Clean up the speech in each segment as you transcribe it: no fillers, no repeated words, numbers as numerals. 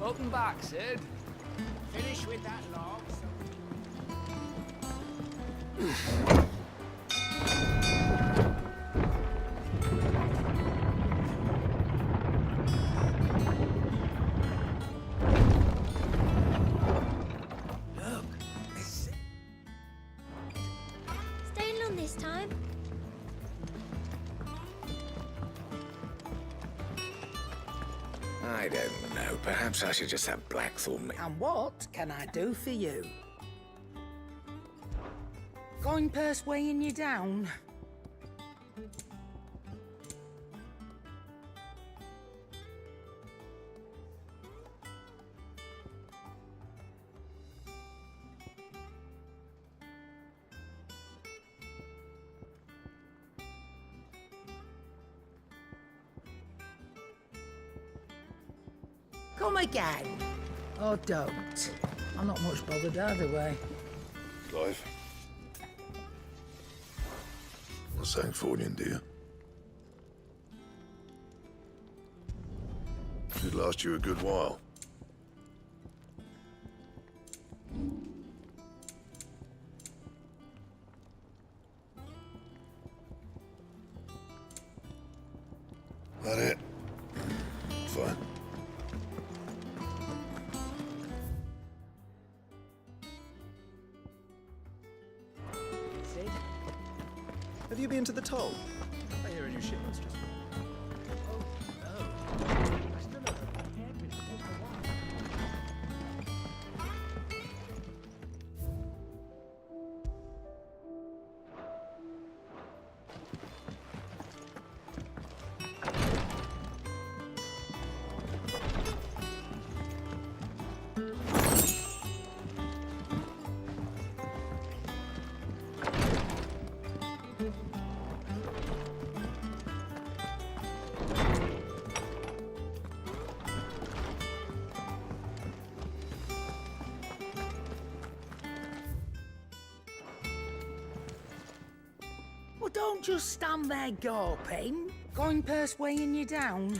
Up and back, Sid. Finish with that log. Look, this... Staying on this time? I don't know. Perhaps I should just have Blackthorn. And what can I do for you? Going purse weighing you down? Come again. Or don't. I'm not much bothered either way. Clive. Not saying for you, dear. Should last you a good while. That it? Fine. Sid? Have you been to the toll? I hear a new shipment's just... I still have a hairpin for a while. Well, don't just stand there gawping. Going purse weighing you down.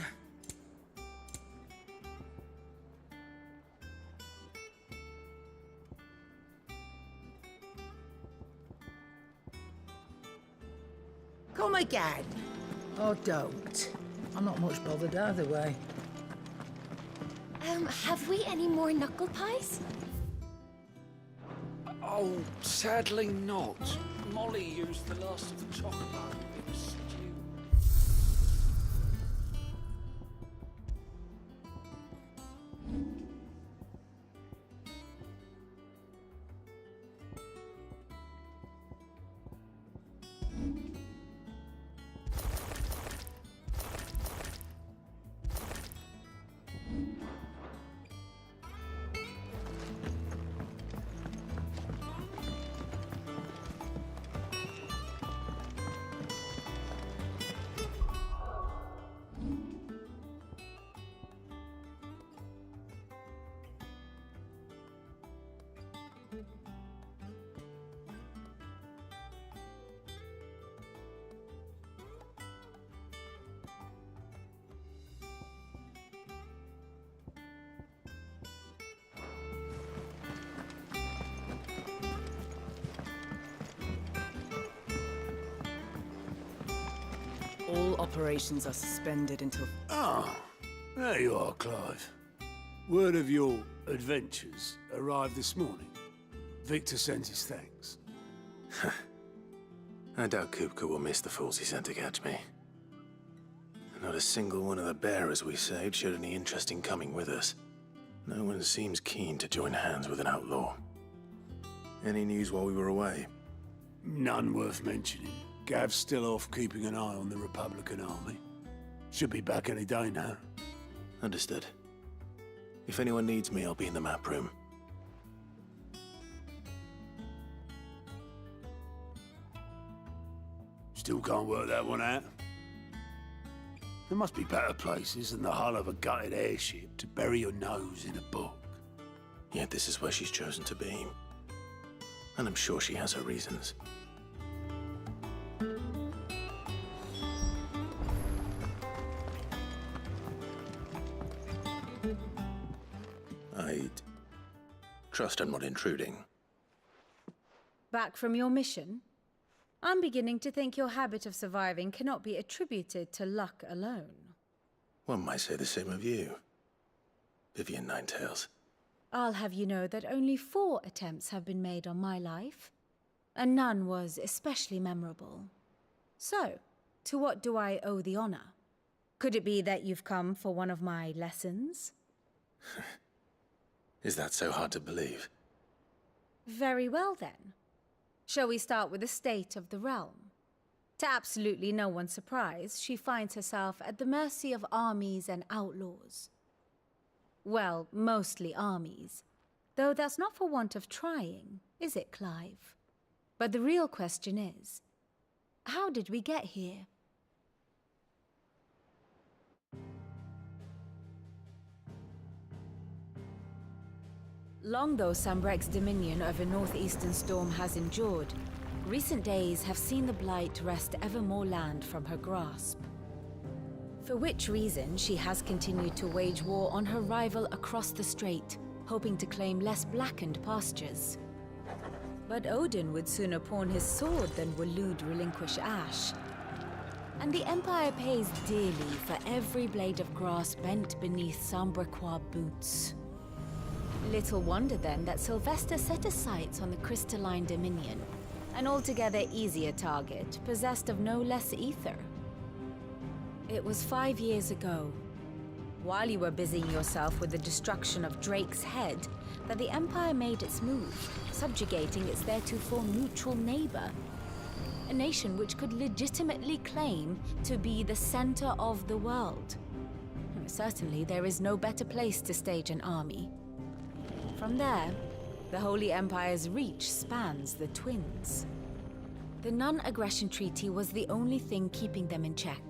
Come again. Or don't. I'm not much bothered either way. Have we any more knuckle pies? Oh, sadly not. Molly used the last of the chocolate in the stew. All operations are suspended until... Ah, there you are, Clive. Word of your adventures arrived this morning. Victor sends his thanks. I doubt Kupka will miss the fools he sent to catch me. Not a single one of the bearers we saved showed any interest in coming with us. No one seems keen to join hands with an outlaw. Any news while we were away? None worth mentioning. Gav's still off keeping an eye on the Republican army. Should be back any day now. Understood. If anyone needs me, I'll be in the map room. Still can't work that one out. There must be better places than the hull of a gutted airship to bury your nose in a book. Yet this is where she's chosen to be. And I'm sure she has her reasons. Trust I'm not intruding. Back from your mission? I'm beginning to think your habit of surviving cannot be attributed to luck alone. One might say the same of you, Vivian Ninetails. I'll have you know that only 4 attempts have been made on my life, and none was especially memorable. So, to what do I owe the honor? Could it be that you've come for one of my lessons? Is that so hard to believe? Very well then. Shall we start with the state of the realm? To absolutely no one's surprise, she finds herself at the mercy of armies and outlaws. Well, mostly armies. Though that's not for want of trying, is it, Clive? But the real question is, how did we get here? Long though Sambrek's dominion over northeastern storm has endured, recent days have seen the Blight wrest ever more land from her grasp. For which reason she has continued to wage war on her rival across the strait, hoping to claim less blackened pastures. But Odin would sooner pawn his sword than Waloed relinquish Ash. And the Empire pays dearly for every blade of grass bent beneath Sambrequois boots. Little wonder then that Sylvester set his sights on the crystalline dominion, an altogether easier target, possessed of no less ether. It was 5 years ago, while you were busying yourself with the destruction of Drake's head, that the Empire made its move, subjugating its theretofore neutral neighbor, a nation which could legitimately claim to be the center of the world. Certainly, there is no better place to stage an army. From there, the Holy Empire's reach spans the Twins. The non-aggression treaty was the only thing keeping them in check.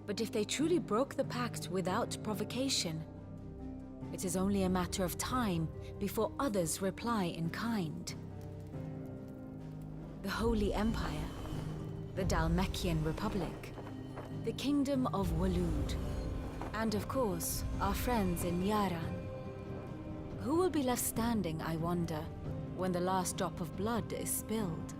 But if they truly broke the pact without provocation, it is only a matter of time before others reply in kind. The Holy Empire, the Dalmekian Republic, the Kingdom of Waloed, and of course, our friends in Yaran. Who will be left standing, I wonder, when the last drop of blood is spilled?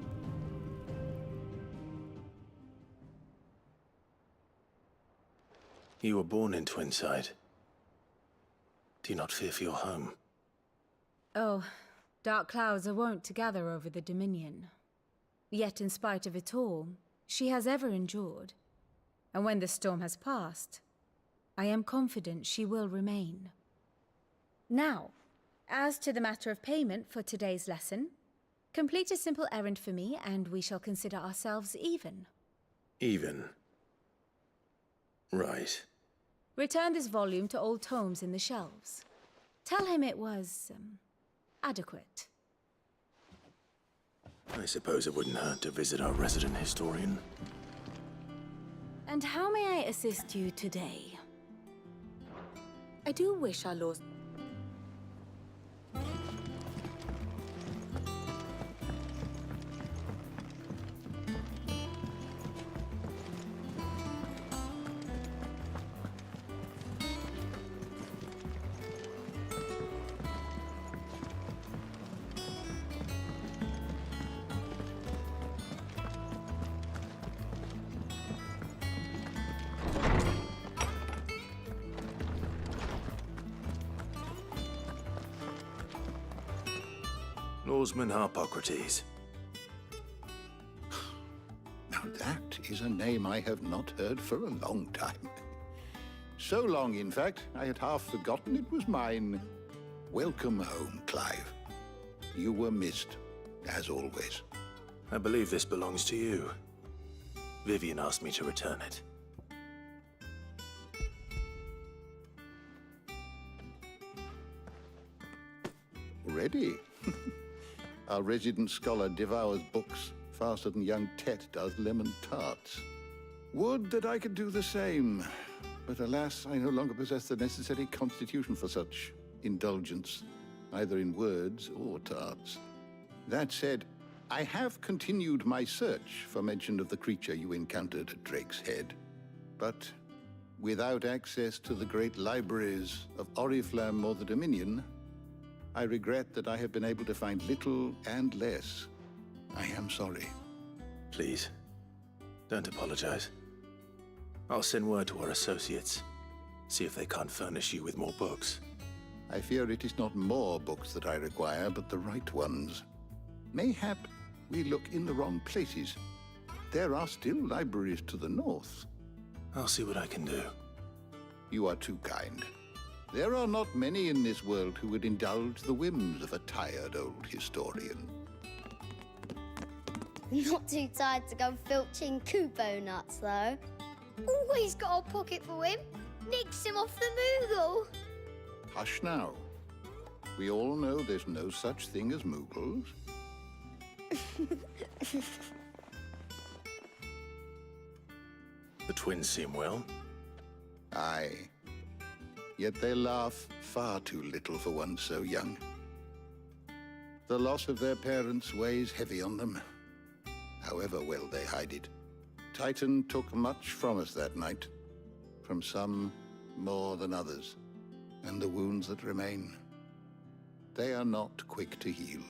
You were born in Twinside. Do you not fear for your home? Oh, dark clouds are wont to gather over the Dominion. Yet in spite of it all, she has ever endured. And when the storm has passed, I am confident she will remain. Now, as to the matter of payment for today's lesson, complete a simple errand for me and we shall consider ourselves even. Even? Right. Return this volume to old tomes in the shelves. Tell him it was, adequate. I suppose it wouldn't hurt to visit our resident historian. And how may I assist you today? I do wish our laws... Lawsman Harpocrates. Now that is a name I have not heard for a long time. So long, in fact, I had half forgotten it was mine. Welcome home, Clive. You were missed, as always. I believe this belongs to you. Vivian asked me to return it. Ready? Our resident scholar devours books faster than young Tet does lemon tarts. Would that I could do the same. But alas, I no longer possess the necessary constitution for such indulgence, either in words or tarts. That said, I have continued my search for mention of the creature you encountered at Drake's Head. But without access to the great libraries of Oriflamme or the Dominion, I regret that I have been able to find little and less. I am sorry. Please, don't apologize. I'll send word to our associates. See if they can't furnish you with more books. I fear it is not more books that I require, but the right ones. Mayhap we look in the wrong places. There are still libraries to the north. I'll see what I can do. You are too kind. There are not many in this world who would indulge the whims of a tired old historian. Not too tired to go filching Kubo nuts, though. Always got a pocket for him. Nicks him off the Moogle. Hush now. We all know there's no such thing as Moogles. The twins seem well. Aye. Yet they laugh far too little for one so young. The loss of their parents weighs heavy on them, however well they hide it. Titan took much from us that night, from some more than others, and the wounds that remain, they are not quick to heal.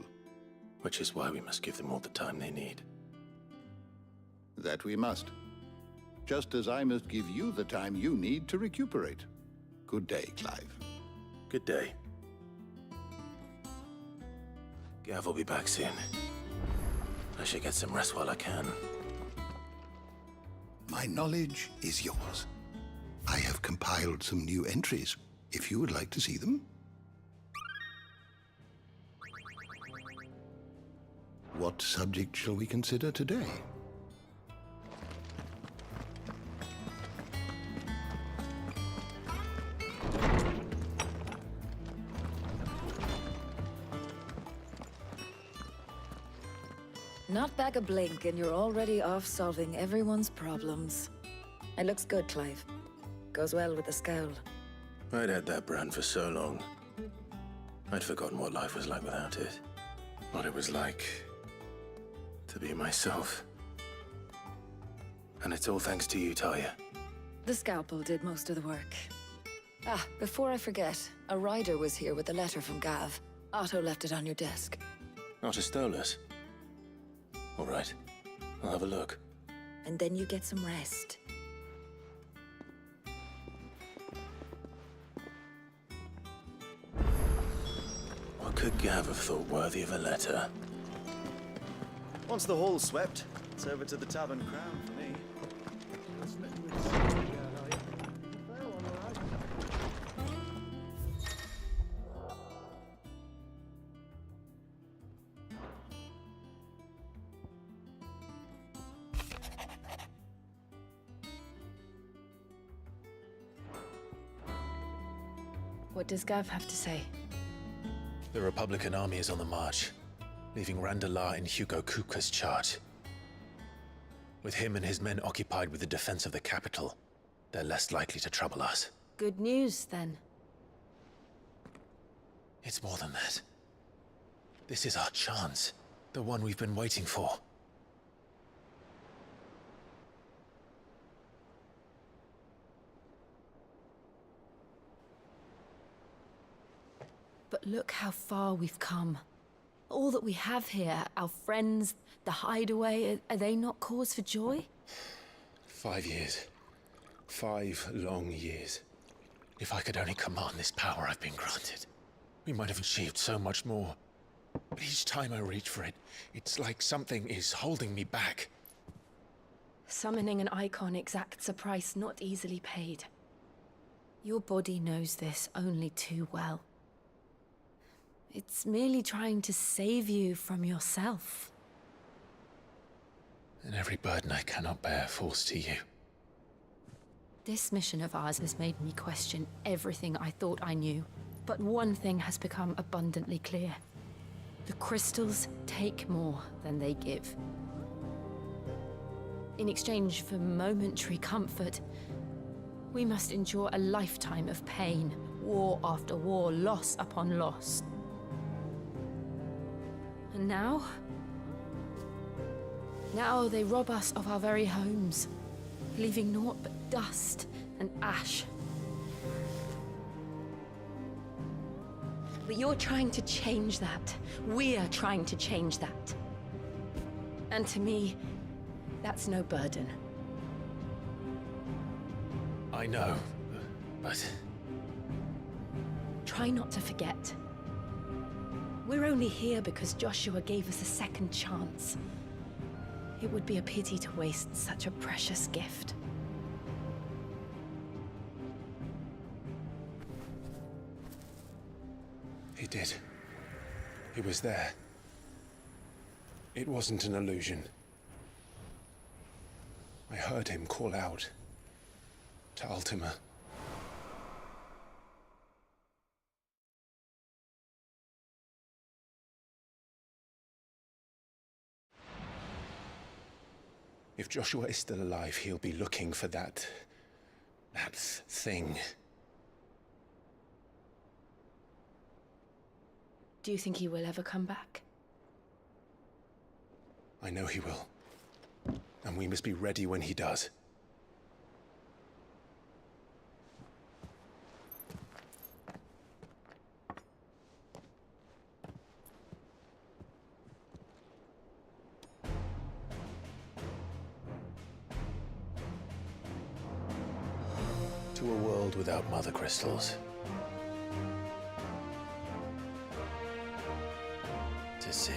Which is why we must give them all the time they need. That we must. Just as I must give you the time you need to recuperate. Good day, Clive. Good day. Gav will be back soon. I should get some rest while I can. My knowledge is yours. I have compiled some new entries, if you would like to see them. What subject shall we consider today? Not back a blink and you're already off solving everyone's problems. It looks good, Clive. Goes well with the scowl. I'd had that brand for so long. I'd forgotten what life was like without it. What it was like to be myself. And it's all thanks to you, Talia. The scalpel did most of the work. Ah, before I forget, a rider was here with a letter from Gav. Otto left it on your desk. Otto stole us. All right, I'll have a look. And then you get some rest. What could Gav have thought worthy of a letter? Once the hall's swept, it's over to the Tavern Crown for me. What does Gav have to say? The Republican army is on the march, leaving Randalar in Hugo Kupka's charge. With him and his men occupied with the defense of the capital, they're less likely to trouble us. Good news, then. It's more than that. This is our chance, the one we've been waiting for. But look how far we've come. All that we have here, our friends, the hideaway, are they not cause for joy? 5 years. 5 long years. If I could only command this power I've been granted, we might have achieved so much more. But each time I reach for it, it's like something is holding me back. Summoning an icon exacts a price not easily paid. Your body knows this only too well. It's merely trying to save you from yourself. And every burden I cannot bear falls to you. This mission of ours has made me question everything I thought I knew. But one thing has become abundantly clear. The crystals take more than they give. In exchange for momentary comfort, we must endure a lifetime of pain, war after war, loss upon loss. And now they rob us of our very homes, leaving naught but dust and ash. But you're trying to change that. We're trying to change that. And to me, that's no burden. I know, but... Try not to forget. We're only here because Joshua gave us a second chance. It would be a pity to waste such a precious gift. He did. He was there. It wasn't an illusion. I heard him call out to Ultima. If Joshua is still alive, he'll be looking for that thing. Do you think he will ever come back? I know he will. And we must be ready when he does. To a world without mother crystals. To Sid.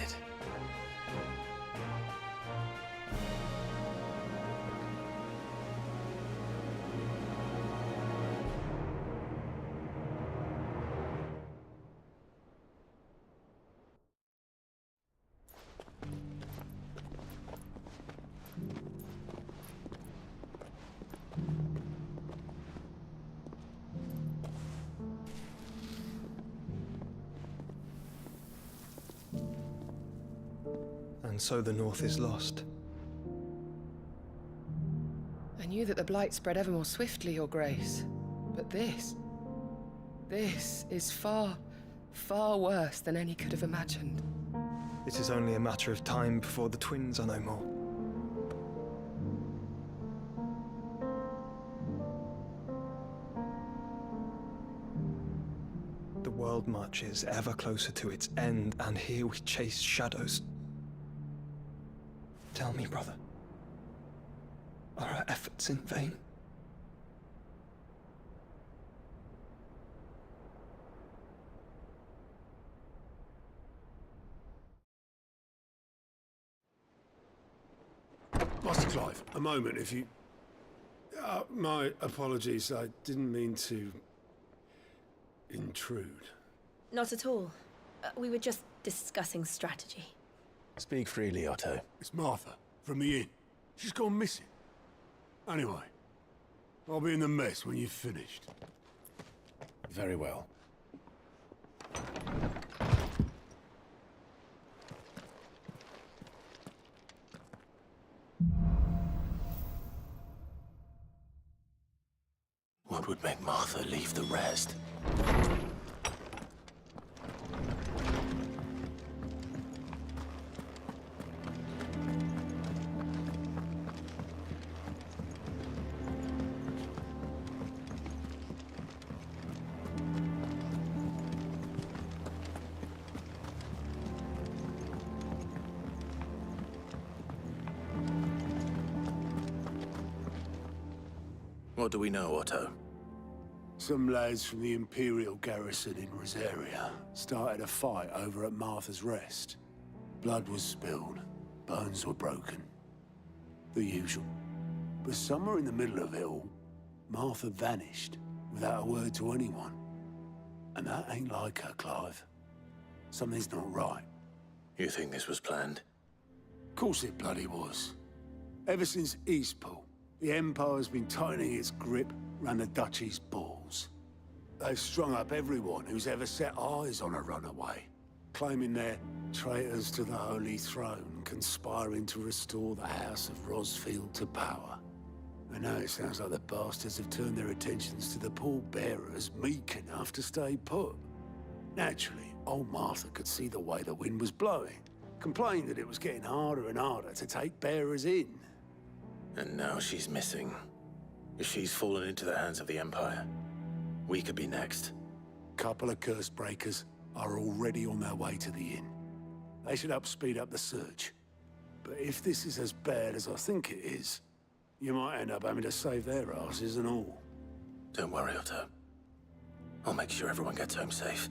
And so the North is lost. I knew that the Blight spread ever more swiftly, Your Grace. But this is far, far worse than any could have imagined. It is only a matter of time before the twins are no more. The world marches ever closer to its end, and here we chase shadows. Tell me, brother, are our efforts in vain? Master Clive, a moment, if you... my apologies, I didn't mean to... intrude. Not at all. We were just discussing strategy. Speak freely, Otto. It's Martha, from the inn. She's gone missing. Anyway, I'll be in the mess when you've finished. Very well. What would make Martha leave the rest? What do we know, Otto? Some lads from the Imperial garrison in Rosaria started a fight over at Martha's Rest. Blood was spilled, bones were broken. The usual. But somewhere in the middle of it all, Martha vanished without a word to anyone. And that ain't like her, Clive. Something's not right. You think this was planned? Of course it bloody was. Ever since Eastpool, the Empire's been tightening its grip round the Duchy's balls. They've strung up everyone who's ever set eyes on a runaway, claiming they're traitors to the Holy Throne, conspiring to restore the House of Rosfield to power. And now it sounds like the bastards have turned their attentions to the pallbearers meek enough to stay put. Naturally, old Martha could see the way the wind was blowing, complained that it was getting harder and harder to take bearers in. And now she's missing. If she's fallen into the hands of the Empire, we could be next. Couple of curse breakers, are already on their way to the inn. They should help speed up the search. But if this is as bad as I think it is, you might end up having to save their asses and all. Don't worry, Otto. I'll make sure everyone gets home safe.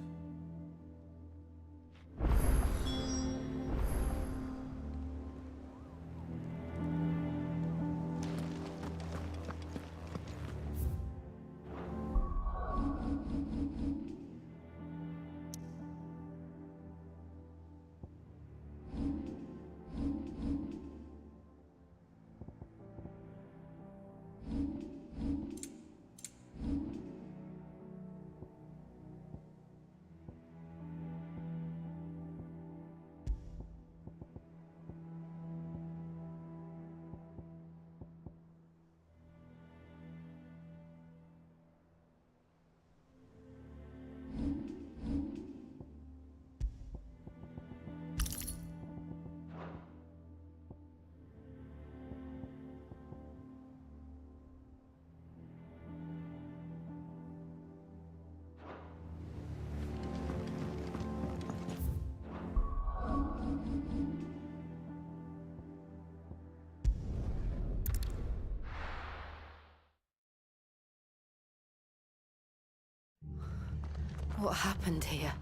What happened here?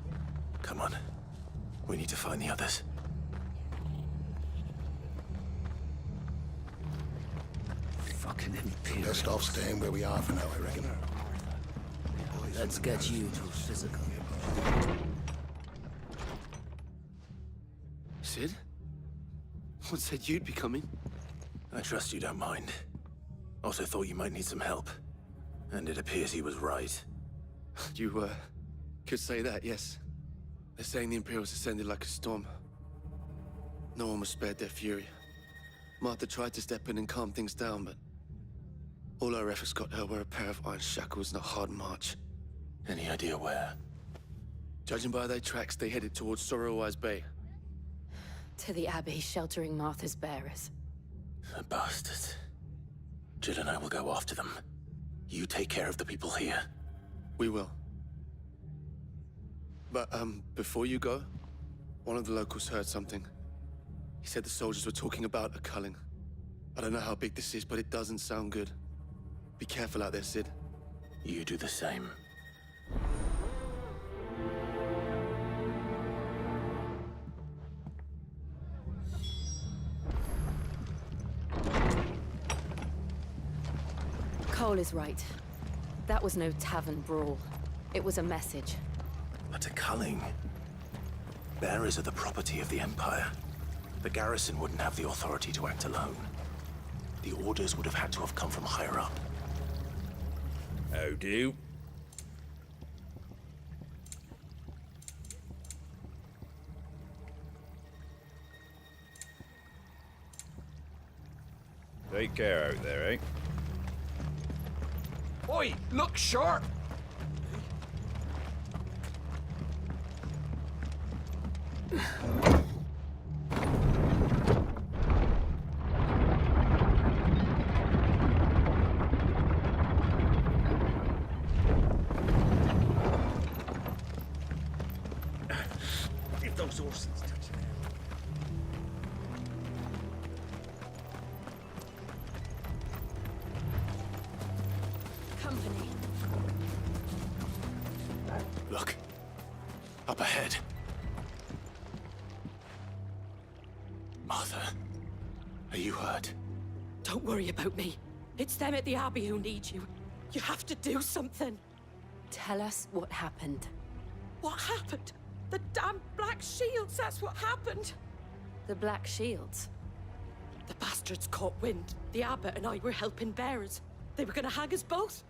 Come on. We need to find the others. Fucking Imperials. Best off staying where we are for now, I reckon. Let's get you to physical. Sid? What said you'd be coming? I trust you don't mind. Also thought you might need some help. And it appears he was right. You, could say that, yes. They're saying the Imperials ascended like a storm. No one was spared their fury. Martha tried to step in and calm things down, but all our efforts got her were a pair of iron shackles and a hard march. Any idea where? Judging by their tracks, they headed towards Sorrowwise Bay. To the Abbey sheltering Martha's bearers. The bastards. Jill and I will go after them. You take care of the people here. We will. But, before you go, one of the locals heard something. He said the soldiers were talking about a culling. I don't know how big this is, but it doesn't sound good. Be careful out there, Sid. You do the same. Cole is right. That was no tavern brawl. It was a message. But a culling? Bearers are the property of the Empire. The garrison wouldn't have the authority to act alone. The orders would have had to have come from higher up. How do? Take care out there, eh? Oi, look sharp! If those horses touch it. Company. Look. Up ahead. Martha, are you hurt? Don't worry about me. It's them at the Abbey who need you. You have to do something. Tell us what happened. What happened? The damn Black Shields, that's what happened. The Black Shields? The bastards caught wind. The abbot and I were helping bearers. They were gonna hang us both.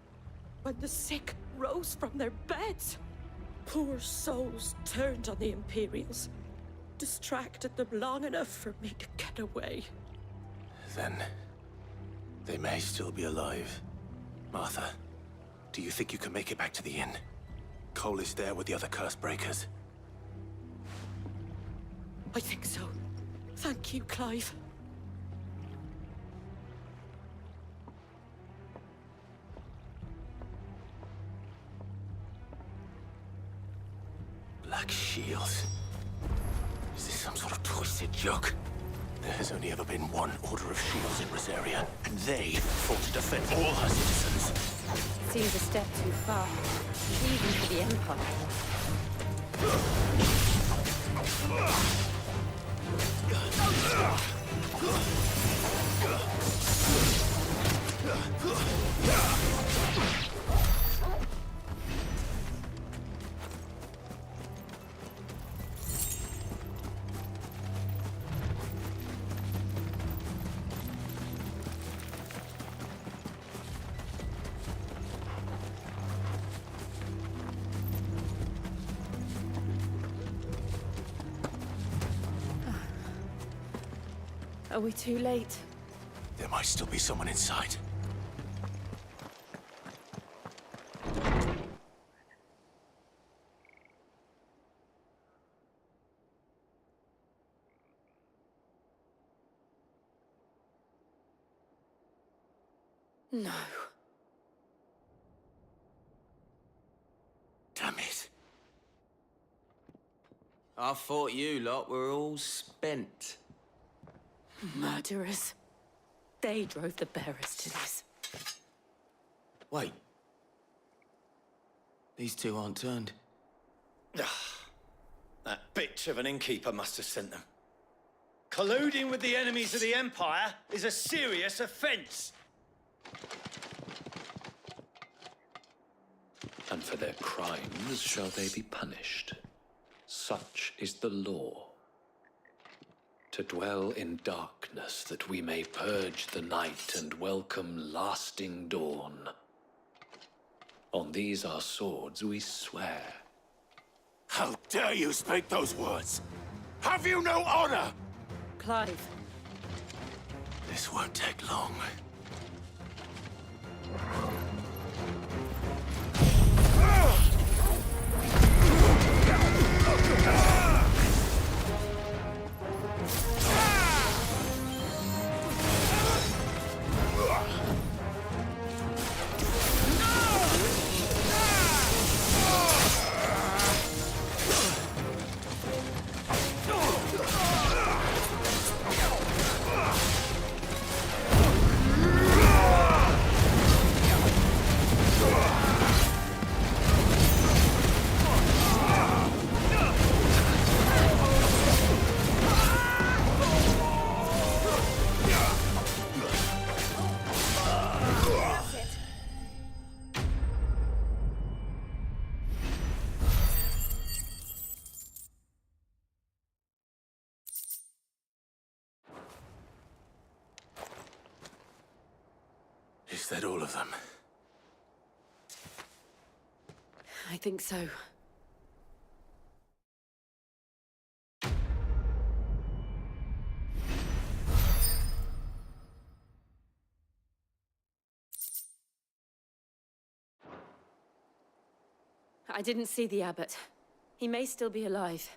When the sick rose from their beds, poor souls turned on the Imperials. Distracted them long enough for me to get away. Then they may still be alive. Martha, do you think you can make it back to the inn? Cole is there with the other curse breakers. I think so. Thank you, Clive. Black Shield. Is this some sort of twisted joke? There has only ever been one Order of Shields in Rosaria, and they fought to defend all her citizens. Seems a step too far, even for the Empire. Are we too late? There might still be someone inside. No. Damn it. I thought you lot were all spent. Murderers. They drove the bearers to this. Wait. These two aren't turned. That bitch of an innkeeper must have sent them. Colluding with the enemies of the Empire is a serious offense. And for their crimes shall they be punished. Such is the law. To dwell in darkness that we may purge the night and welcome lasting dawn. On these our swords we swear. How dare you speak those words? Have you no honor? Clive. This won't take long. Is that all of them? I think so. I didn't see the abbot. He may still be alive.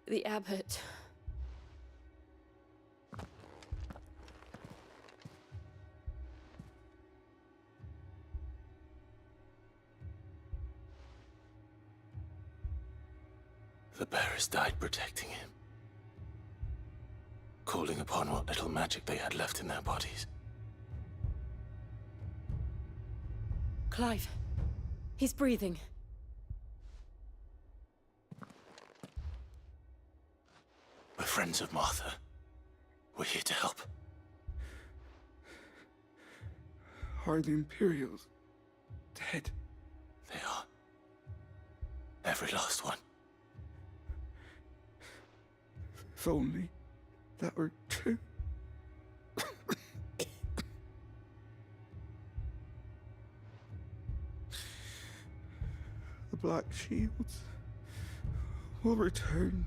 The abbot. The bearers died protecting him. Calling upon what little magic they had left in their bodies. Clive. He's breathing. We're friends of Martha. We're here to help. Are the Imperials dead? They are. Every last one. If only that were true. The Black Shields will return.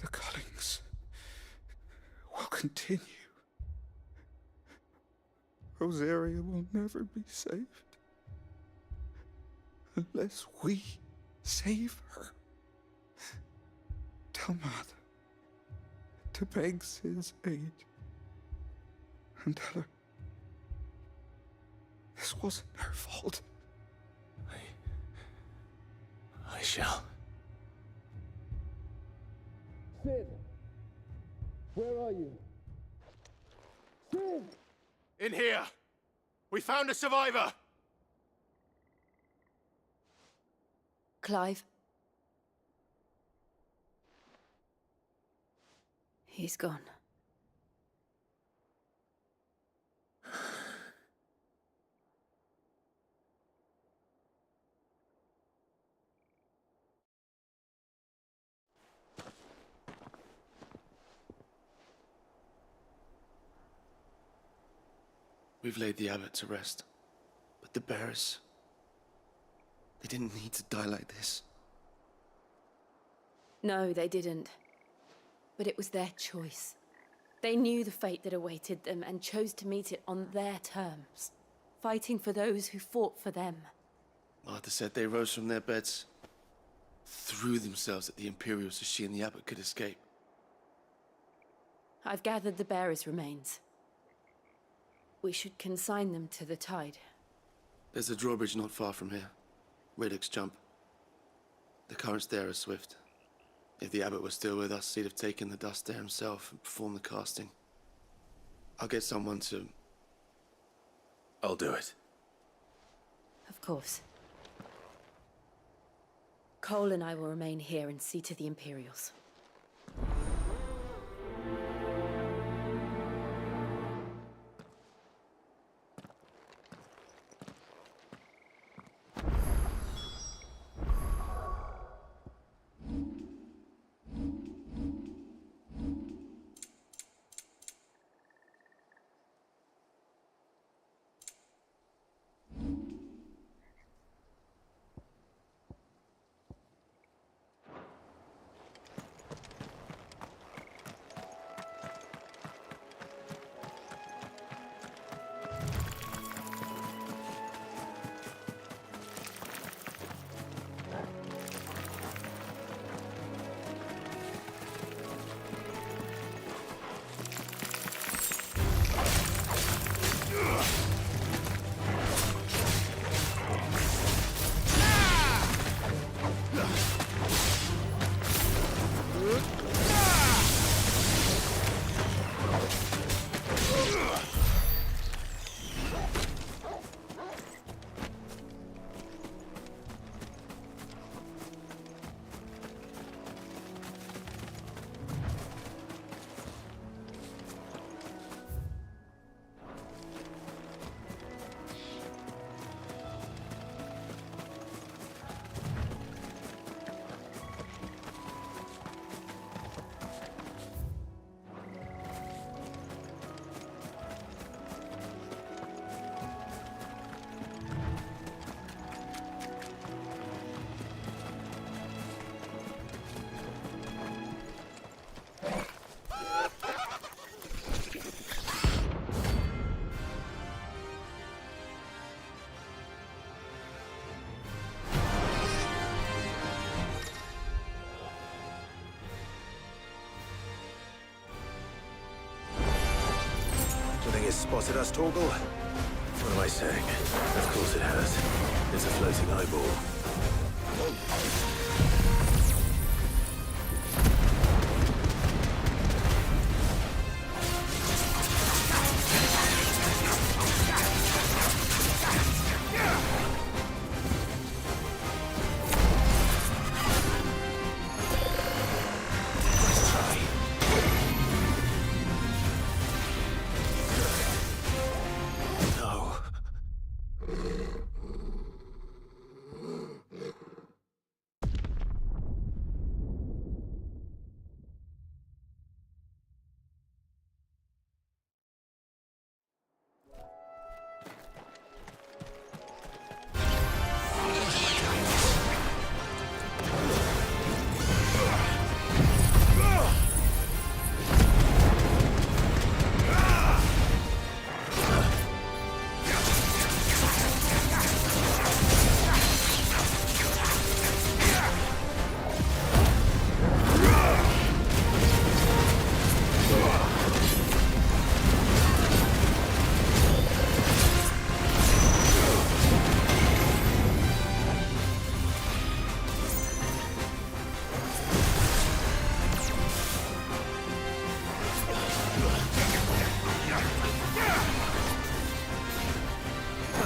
The cullings will continue. Rosaria will never be saved. unless we save her. Tell Mother to beg Sin's aid. And tell her this wasn't her fault. I shall. Sin! Where are you? Sin! In here! We found a survivor! Clive. He's gone. We've laid the abbot to rest. But the bearers... they didn't need to die like this. No, they didn't. But it was their choice. They knew the fate that awaited them and chose to meet it on their terms, fighting for those who fought for them. Martha said they rose from their beds, threw themselves at the Imperials so she and the abbot could escape. I've gathered the bearers' remains. We should consign them to the tide. There's a drawbridge not far from here. Riddick's Jump. The currents there are swift. If the abbot was still with us, he'd have taken the dust there himself and performed the casting. I'll get someone to... I'll do it. Of course. Cole and I will remain here and see to the Imperials. Spotted us, Torgal? What am I saying? Of course it has. It's a floating eyeball.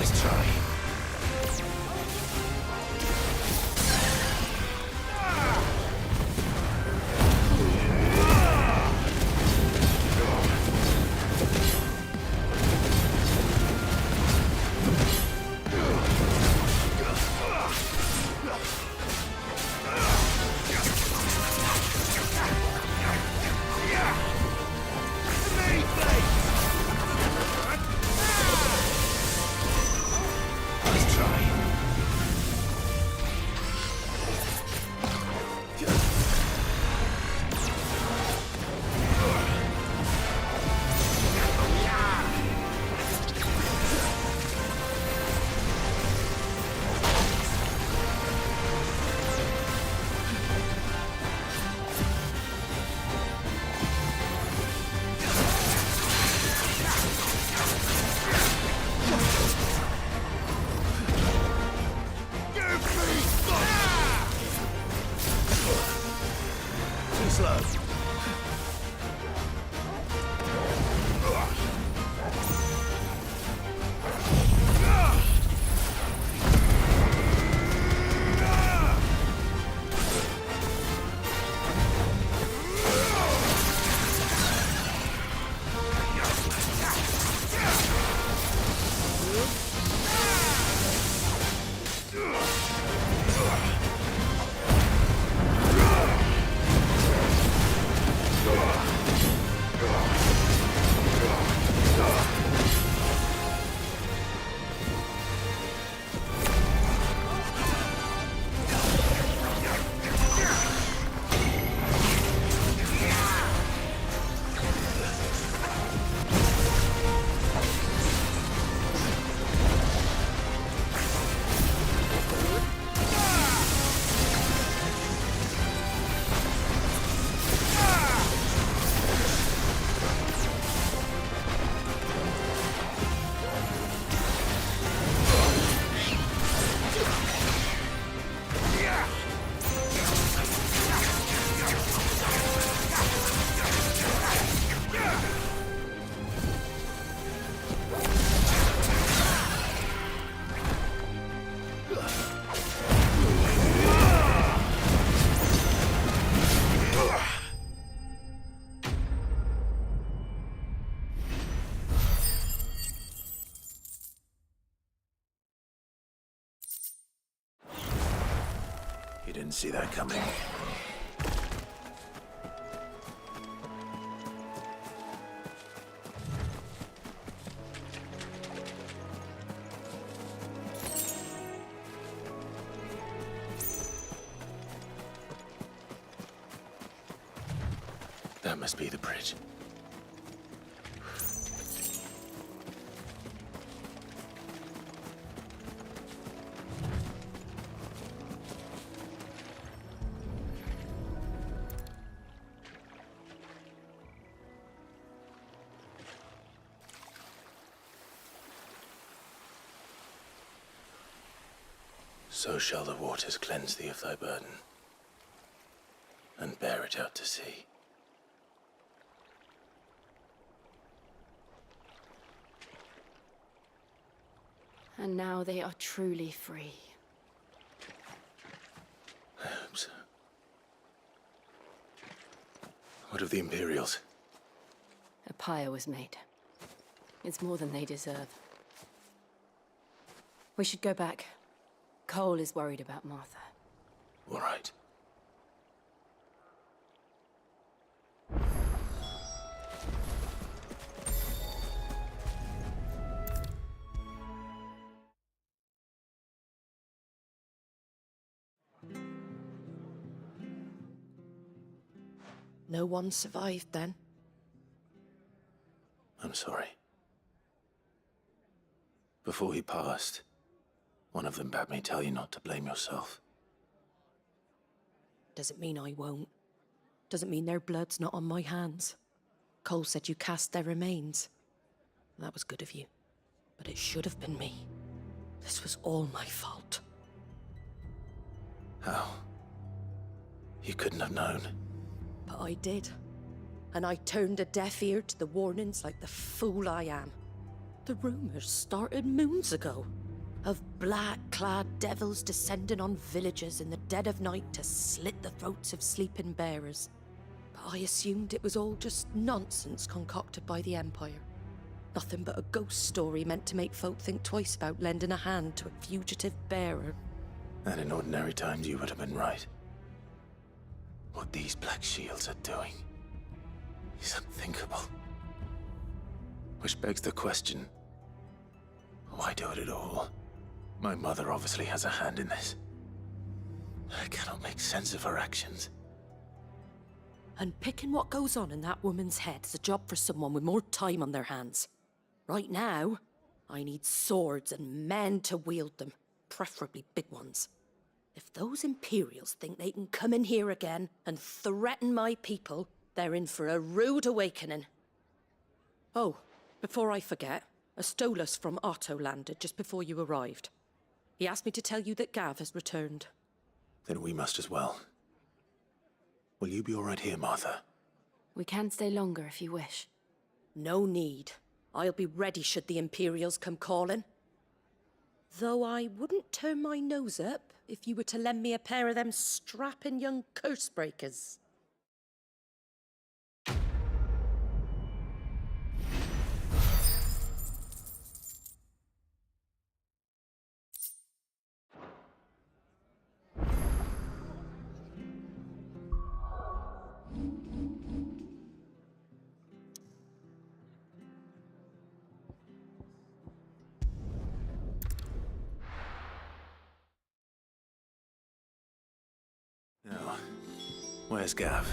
Nice try. Didn't see that coming. That must be the bridge. So shall the waters cleanse thee of thy burden, and bear it out to sea. And now they are truly free. I hope so. What of the Imperials? A pyre was made. It's more than they deserve. We should go back. Cole is worried about Martha. All right. No one survived then? I'm sorry. Before he passed, one of them bade me tell you not to blame yourself. Doesn't mean I won't. Doesn't mean their blood's not on my hands. Cole said you cast their remains. That was good of you. But it should have been me. This was all my fault. How? You couldn't have known. But I did. And I turned a deaf ear to the warnings like the fool I am. The rumors started moons ago. Of black-clad devils descending on villages in the dead of night to slit the throats of sleeping bearers. But I assumed it was all just nonsense concocted by the Empire. Nothing but a ghost story meant to make folk think twice about lending a hand to a fugitive bearer. And in ordinary times, you would have been right. What these Black Shields are doing is unthinkable. Which begs the question, why do it at all? My mother obviously has a hand in this. I cannot make sense of her actions. And picking what goes on in that woman's head is a job for someone with more time on their hands. Right now, I need swords and men to wield them, preferably big ones. If those Imperials think they can come in here again and threaten my people, they're in for a rude awakening. Oh, before I forget, a Stolas from Otto landed just before you arrived. He asked me to tell you that Gav has returned. Then we must as well. Will you be all right here, Martha? We can stay longer if you wish. No need. I'll be ready should the Imperials come calling. Though I wouldn't turn my nose up if you were to lend me a pair of them strapping young curse breakers. Now, where's Gav?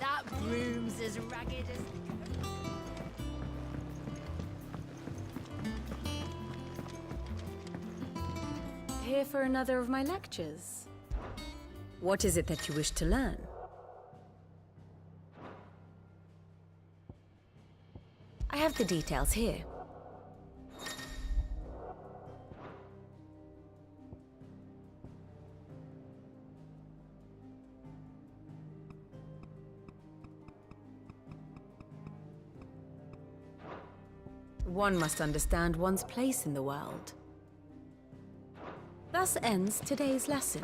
That broom's as ragged as... Here for another of my lectures. What is it that you wish to learn? I have the details here. One must understand one's place in the world. Thus ends today's lesson.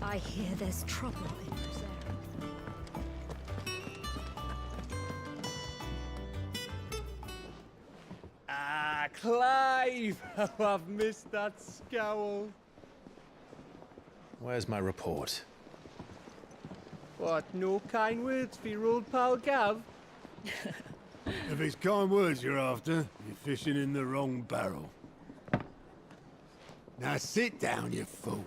I hear there's trouble in Razer. Ah, Clive! Oh, I've missed that scowl. Where's my report? What, no kind words for your old pal Gav? If it's kind words you're after, you're fishing in the wrong barrel. Now sit down, you fool.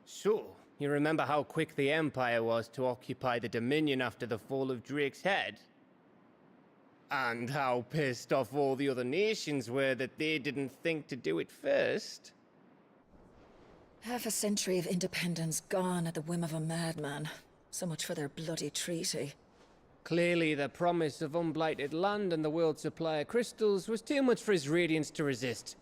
So, you remember how quick the Empire was to occupy the Dominion after the fall of Drake's head? And how pissed off all the other nations were that they didn't think to do it first? Half a century of independence gone at the whim of a madman. So much for their bloody treaty. Clearly, the promise of unblighted land and the world's supply of crystals was too much for his radiance to resist.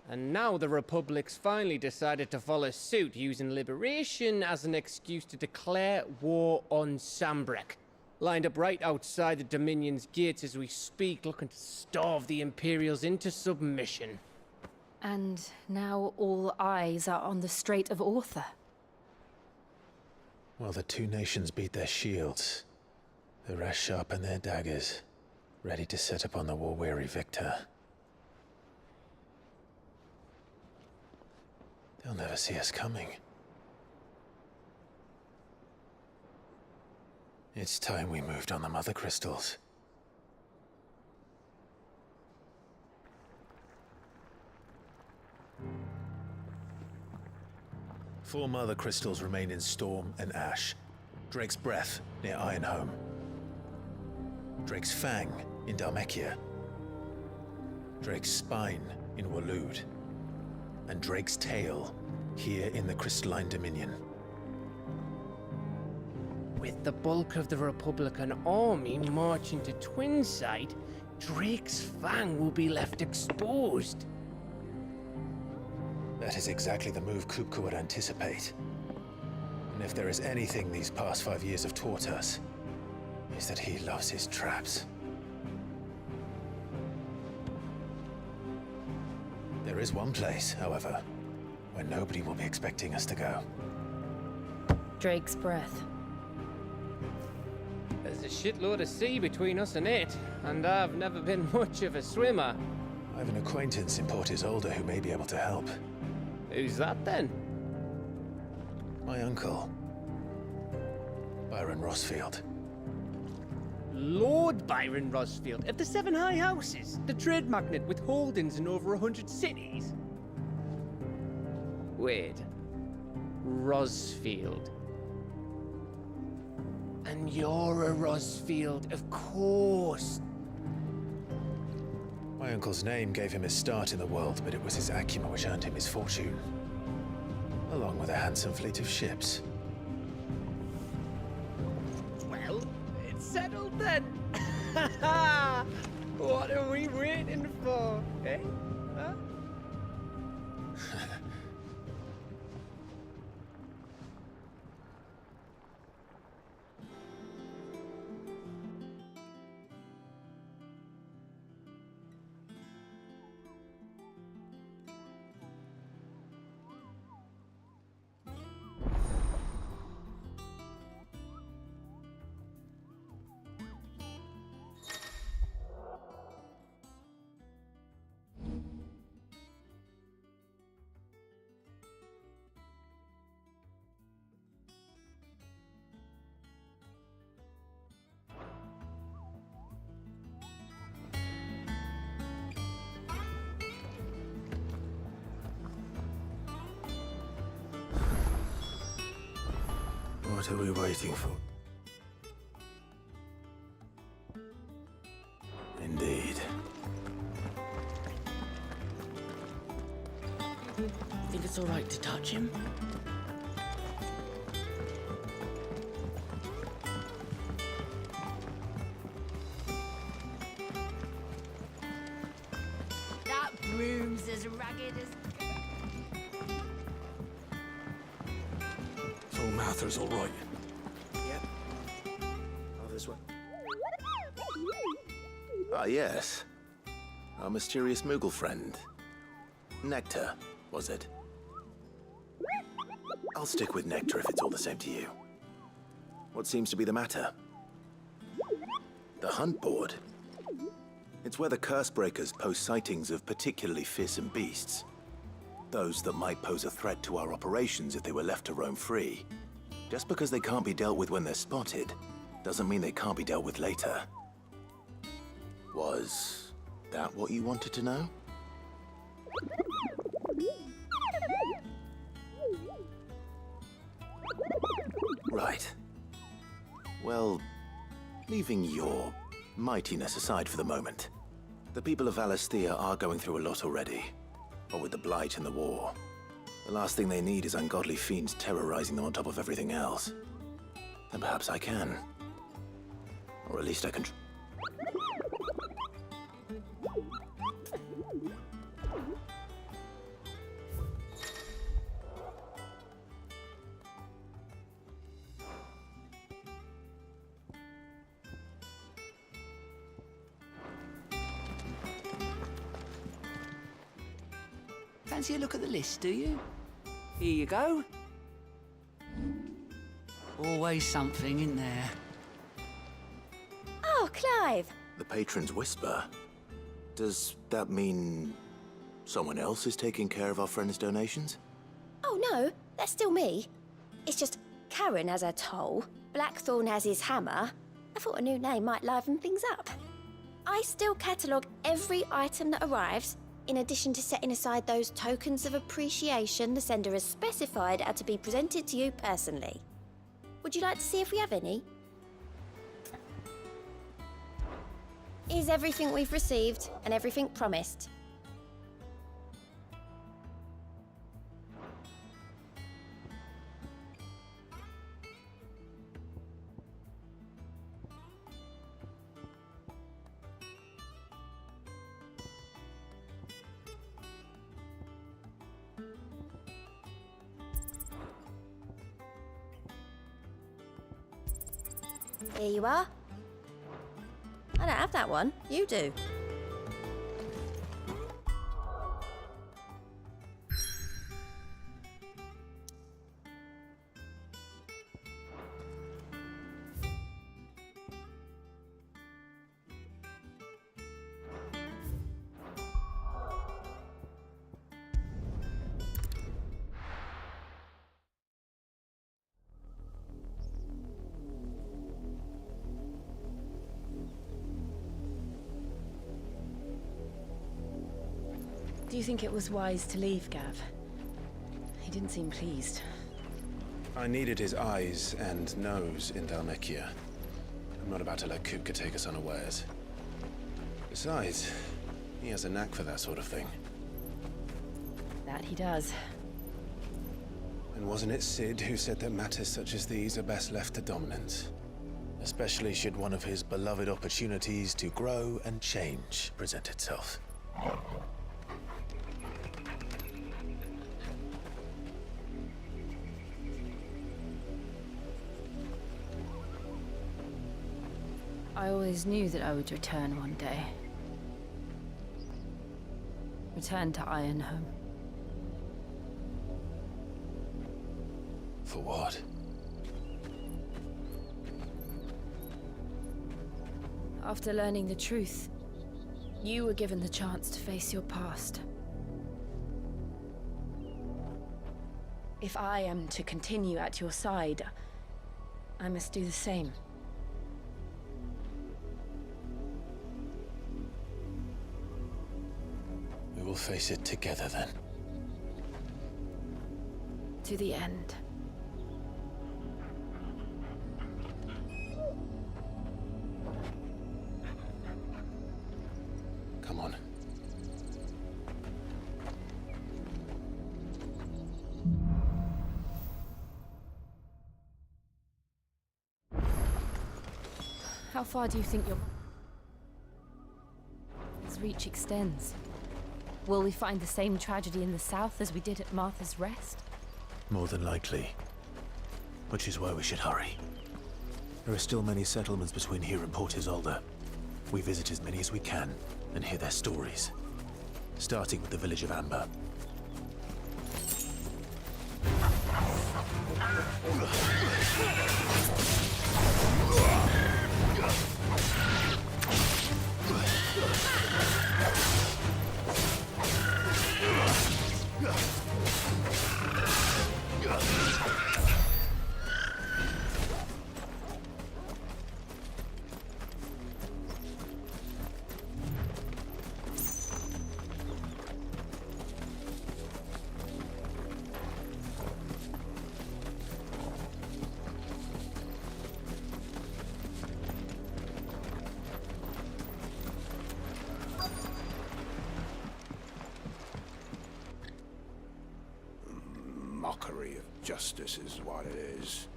And now the Republic's finally decided to follow suit, using liberation as an excuse to declare war on Sambrek. Lined up right outside the Dominion's gates as we speak, looking to starve the Imperials into submission. And now all eyes are on the Strait of Author. While the two nations beat their shields, the rest sharpen their daggers, ready to set upon the war-weary victor. They'll never see us coming. It's time we moved on the mother crystals. Four mother crystals remain in Storm and Ash. Drake's Breath near Ironhome. Drake's Fang in Dhalmekia. Drake's spine in Waloed, and Drake's tail here in the Crystalline Dominion. With the bulk of the Republican army marching to Twinside, Drake's fang will be left exposed. That is exactly the move Kupka would anticipate. And if there is anything these past 5 years have taught us, is that he loves his traps. There is one place, however, where nobody will be expecting us to go. Drake's breath. There's a shitload of sea between us and it, and I've never been much of a swimmer. I have an acquaintance in Port Isolde who may be able to help. Who's that then? My uncle, Byron Rossfield. Lord Byron Rossfield of the Seven High Houses, the trade magnate with holdings in over 100 cities. Wait, Rossfield. And you're a Rossfield, of course. My uncle's name gave him his start in the world, but it was his acumen which earned him his fortune, along with a handsome fleet of ships. Well, it's settled then. What are we waiting for, eh? Huh? What are we waiting for? Indeed. Think it's all right to touch him? That broom's as ragged as... Full Mather's all right. Yep. Oh, this way. Ah, yes. Our mysterious Moogle friend. Nectar, was it? I'll stick with Nectar if it's all the same to you. What seems to be the matter? The hunt board. It's where the Cursebreakers post sightings of particularly fearsome beasts. Those that might pose a threat to our operations if they were left to roam free. Just because they can't be dealt with when they're spotted, doesn't mean they can't be dealt with later. Was that what you wanted to know? Right. Well, leaving your mightiness aside for the moment, the people of Valisthea are going through a lot already. What with the Blight and the war. The last thing they need is ungodly fiends terrorizing them on top of everything else. Then perhaps I can. Or at least I can... Fancy a look at the list, do you? Here you go. Always something in there. Oh, Clive! The Patron's Whisper? Does that mean someone else is taking care of our friend's donations? Oh no, that's still me. It's just Karen has her toll, Blackthorn has his hammer. I thought a new name might liven things up. I still catalogue every item that arrives, in addition to setting aside those tokens of appreciation the sender has specified are to be presented to you personally. Would you like to see if we have any? Is everything we've received and everything promised? Here you are. I don't have that one. You do. Do you think it was wise to leave, Gav? He didn't seem pleased. I needed his eyes and nose in Dalmekia. I'm not about to let Kupka take us unawares. Besides, he has a knack for that sort of thing. That he does. And wasn't it Sid who said that matters such as these are best left to dominance? Especially should one of his beloved opportunities to grow and change present itself. I always knew that I would return one day. Return to Ironhome. For what? After learning the truth, you were given the chance to face your past. If I am to continue at your side, I must do the same. We will face it together then. To the end. Come on. How far do you think your reach extends? Will we find the same tragedy in the south as we did at Martha's Rest? More than likely. Which is why we should hurry. There are still many settlements between here and Port Isolde. We visit as many as we can and hear their stories. Starting with the village of Amber. Mockery of justice is what it is.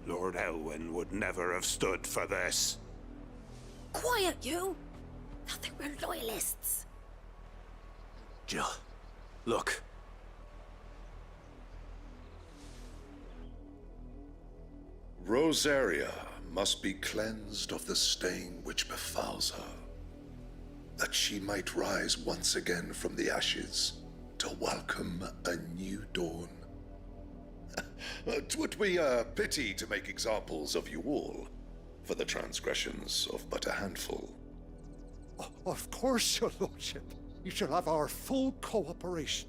Lord Elwyn would never have stood for this. Quiet, you! Thought they were loyalists. Jill, look. Rosaria must be cleansed of the stain which befouls her, that she might rise once again from the ashes to welcome a new dawn. 'Twould be a pity to make examples of you all, for the transgressions of but a handful. Of course, your lordship. You shall have our full cooperation.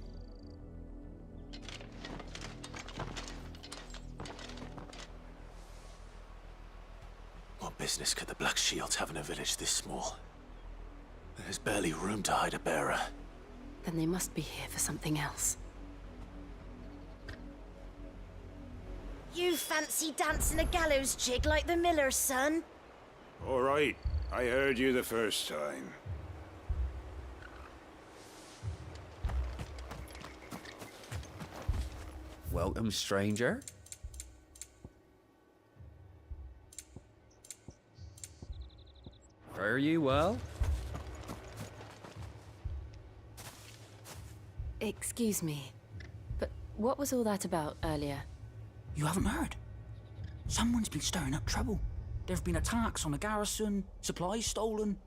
What business could the Black Shields have in a village this small? There's barely room to hide a bearer. Then they must be here for something else. You fancy dancing a gallows jig like the miller's son? All right, I heard you the first time. Welcome, stranger. Fare you well? Excuse me, but what was all that about earlier? You haven't heard? Someone's been stirring up trouble. There have been attacks on the garrison, supplies stolen.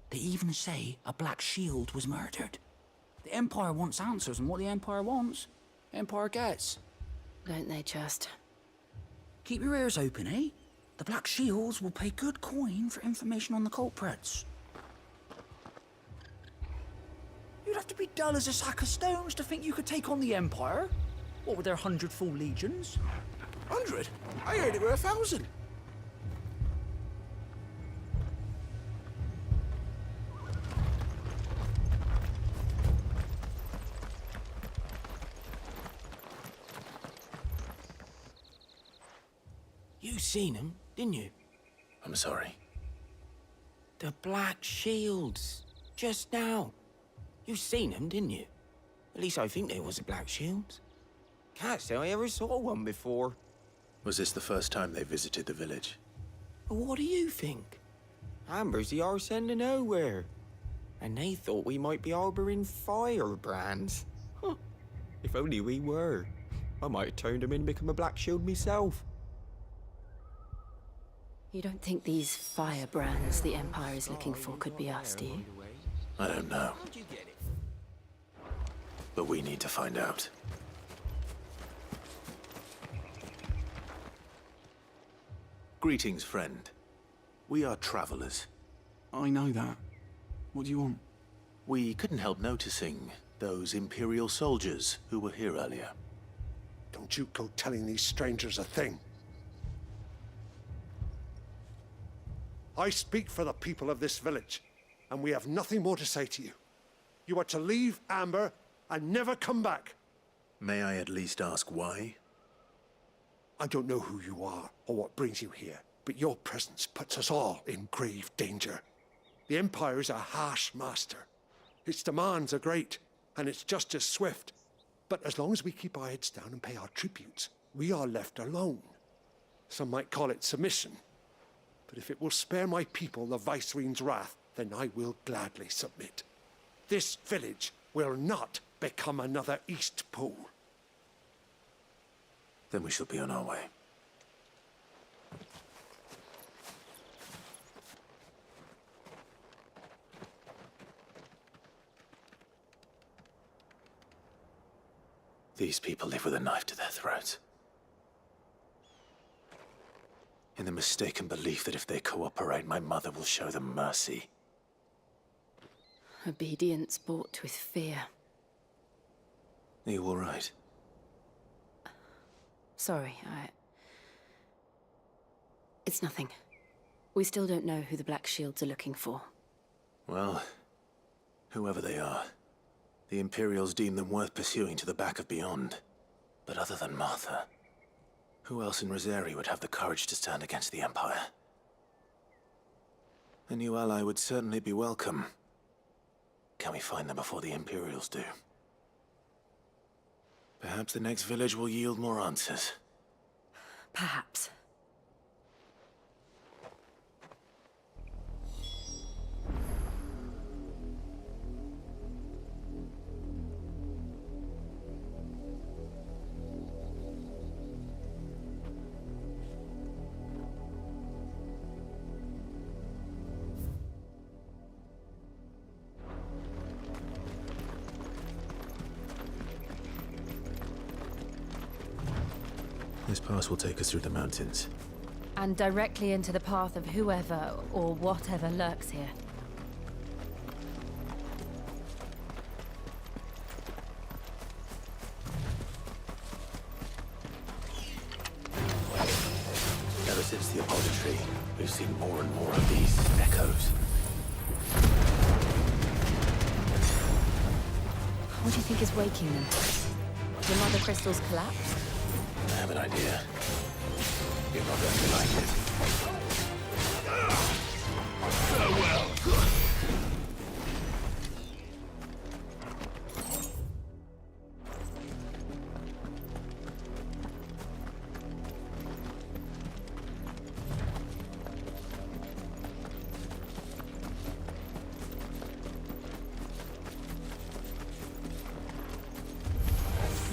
They even say a Black Shield was murdered. The Empire wants answers, and what the Empire wants, Empire gets. Don't they just? Keep your ears open, eh? The Black Shields will pay good coin for information on the culprits. You'd have to be dull as a sack of stones to think you could take on the Empire. What with their 100 full legions? 100? I heard it were 1,000. You seen them, didn't you? I'm sorry. The Black Shields. Just now. You seen them, didn't you? At least I think there was a Black Shield. Can't say I ever saw one before. Was this the first time they visited the village? But what do you think? Amber's the arse end of nowhere. And they thought we might be harboring firebrands. Huh. If only we were. I might have turned them in and become a Black Shield myself. You don't think these firebrands the Empire is looking for could be us, do you? I don't know. But we need to find out. Greetings, friend. We are travelers. I know that. What do you want? We couldn't help noticing those Imperial soldiers who were here earlier. Don't you go telling these strangers a thing. I speak for the people of this village, and we have nothing more to say to you. You are to leave Amber and never come back. May I at least ask why? I don't know who you are or what brings you here, but your presence puts us all in grave danger. The Empire is a harsh master. Its demands are great, and its justice swift. But as long as we keep our heads down and pay our tributes, we are left alone. Some might call it submission. But if it will spare my people the Viceroy's wrath, then I will gladly submit. This village will not become another East Pool. Then we shall be on our way. These people live with a knife to their throats. In the mistaken belief that if they cooperate, my mother will show them mercy. Obedience bought with fear. Are you all right? Sorry, It's nothing. We still don't know who the Black Shields are looking for. Well, whoever they are, the Imperials deem them worth pursuing to the back of beyond. But other than Martha, who else in Razer would have the courage to stand against the Empire? A new ally would certainly be welcome. Can we find them before the Imperials do? Perhaps the next village will yield more answers. Perhaps. This pass will take us through the mountains. And directly into the path of whoever or whatever lurks here. Ever since the Auditory, we've seen more and more of these echoes. What do you think is waking them? The mother crystals collapsed? I have an idea. You're not going to like it. Farewell.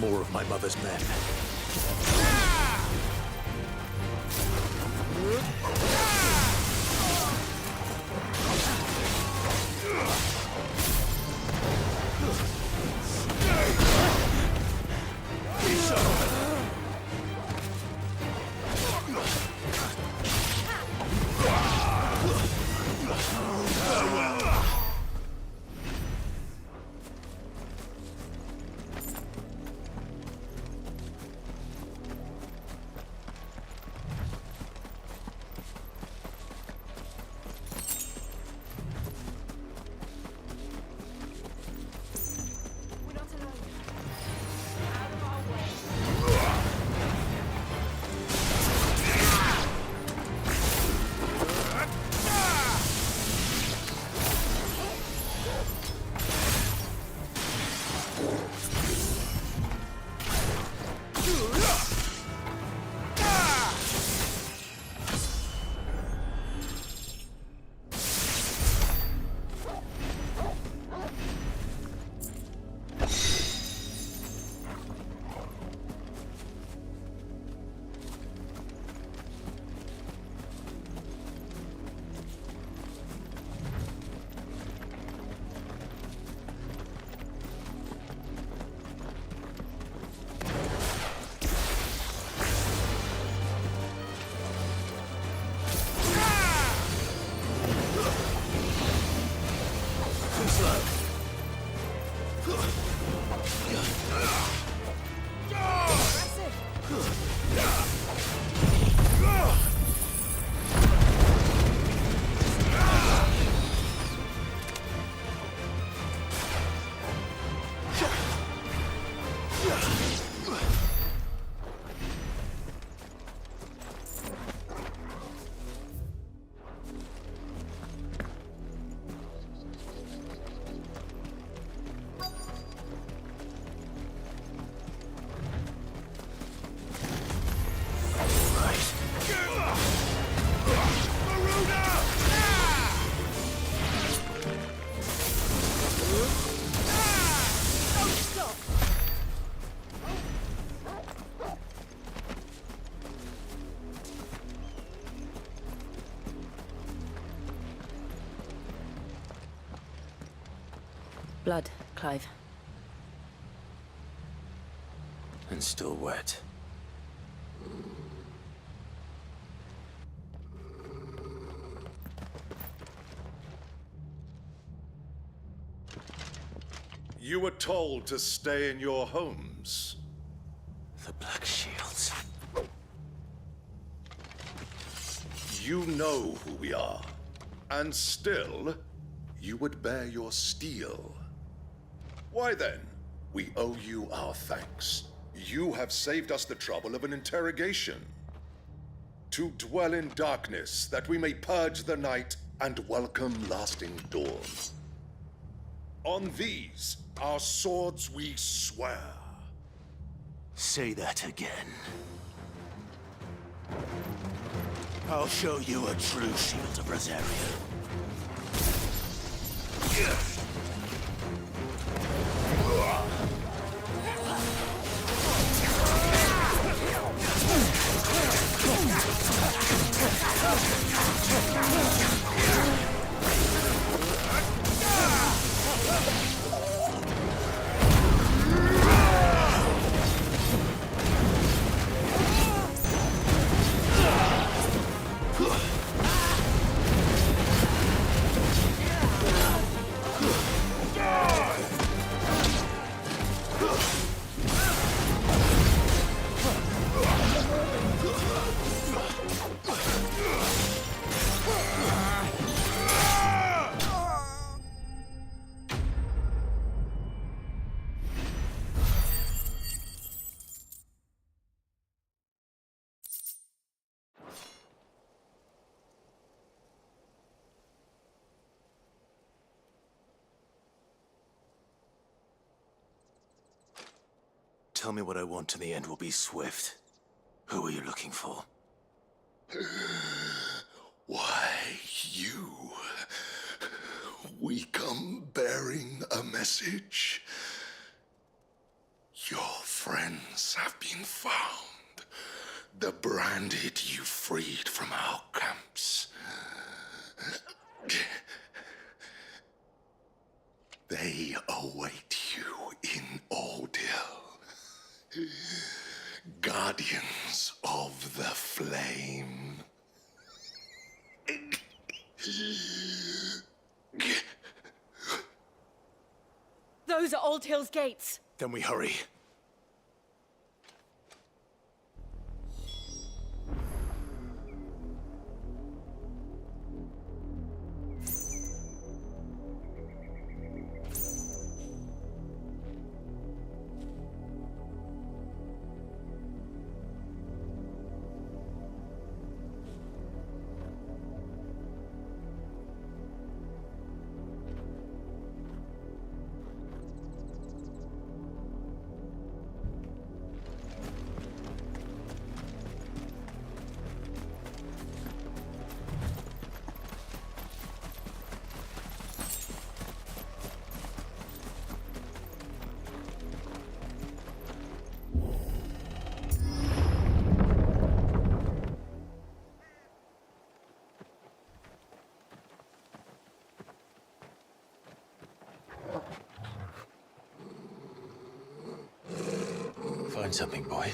More of my mother's men. Blood, Clive. And still wet. You were told to stay in your homes. The Black Shields. You know who we are. And still, you would bear your steel. Why then, we owe you our thanks. You have saved us the trouble of an interrogation. To dwell in darkness, that we may purge the night and welcome lasting dawn. On these, our swords we swear. Say that again. I'll show you a true shield of Rosaria. tell me what I want and the end will be swift. Who are you looking for? Why, you. We come bearing a message. Your friends have been found. The branded you freed from our camps. They await you in Audient. Guardians of the Flame. Those are Old Hill's gates. Then we hurry. Find something, boy.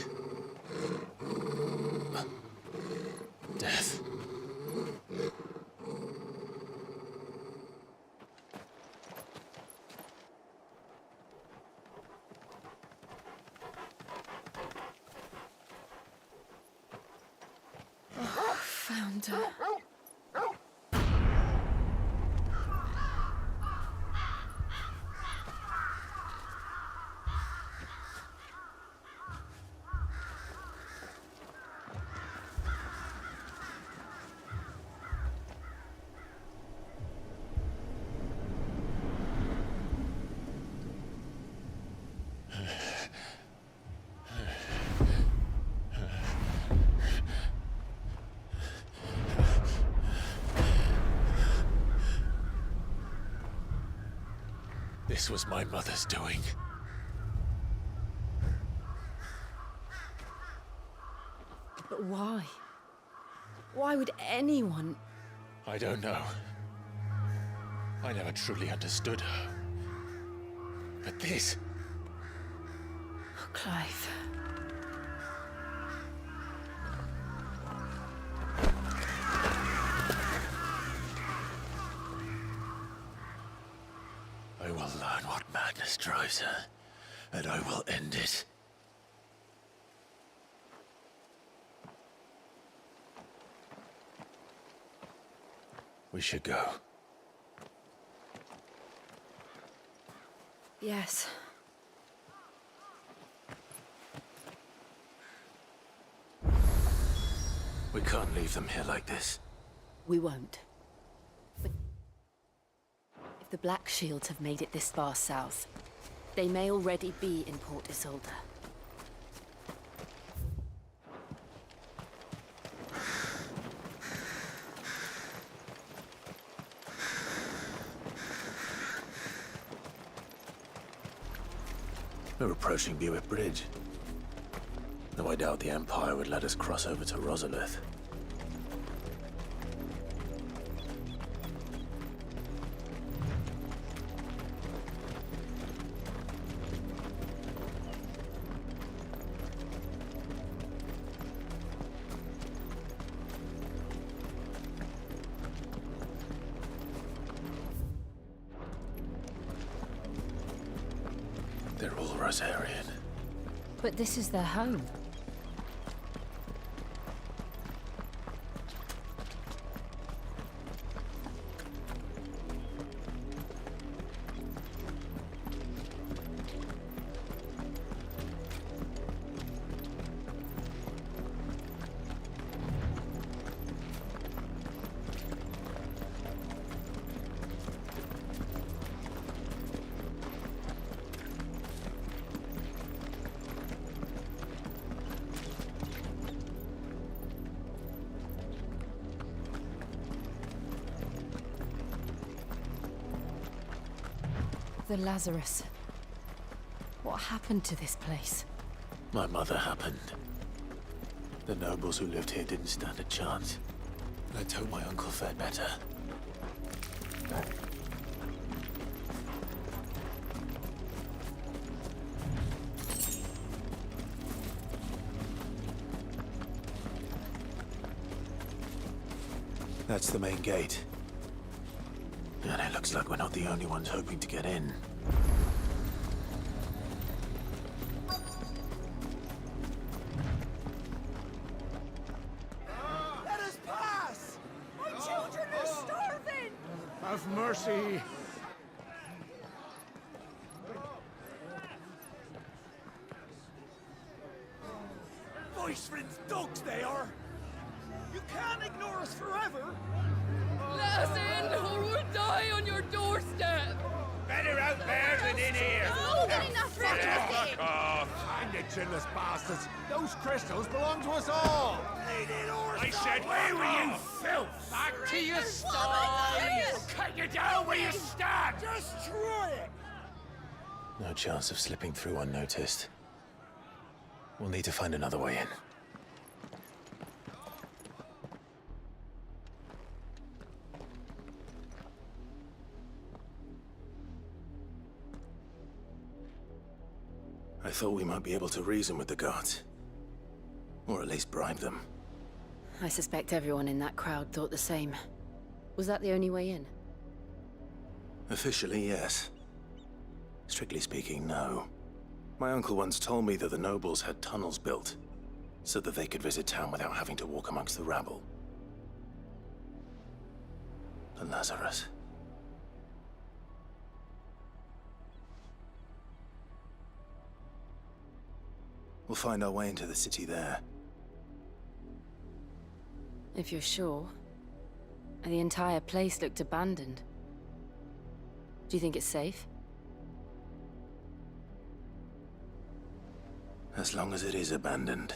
Death. Oh, found her. This was my mother's doing. But why? Why would anyone? I don't know. I never truly understood her. But this... Oh, Clive. I will learn what madness drives her, and I will end it. We should go. Yes. We can't leave them here like this. We won't. But if the Black Shields have made it this far south, they may already be in Port Isolde. We're approaching Lewitt Bridge. Though I doubt the Empire would let us cross over to Rosalith. They're all Rosarian. But this is their home. The Lazarus. What happened to this place? My mother happened. The nobles who lived here didn't stand a chance. Let's hope my uncle fared better. That's the main gate. And it looks like we're not the only ones hoping to get in. Let us pass! My children are starving! Have mercy! Voice friends dogs they are! You can't ignore us forever! Let us in, or we'll die on your doorstep! Better out there than in here! No, Fuck off! And the chinless bastards! Those crystals belong to us all! I said, where were you, filth? Back to your sties! We'll cut you down where you stand! Destroy it! No chance of slipping through unnoticed. We'll need to find another way in. I thought we might be able to reason with the guards. Or at least bribe them. I suspect everyone in that crowd thought the same. Was that the only way in? Officially, yes. Strictly speaking, no. My uncle once told me that the nobles had tunnels built, so that they could visit town without having to walk amongst the rabble. The Lazarus. We'll find our way into the city there. If you're sure. The entire place looked abandoned. Do you think it's safe? As long as it is abandoned.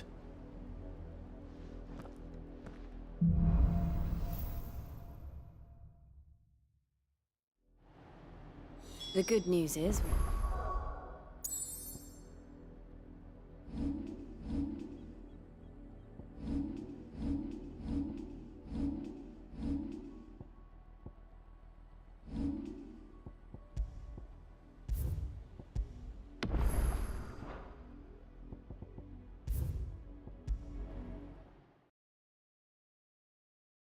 The good news is,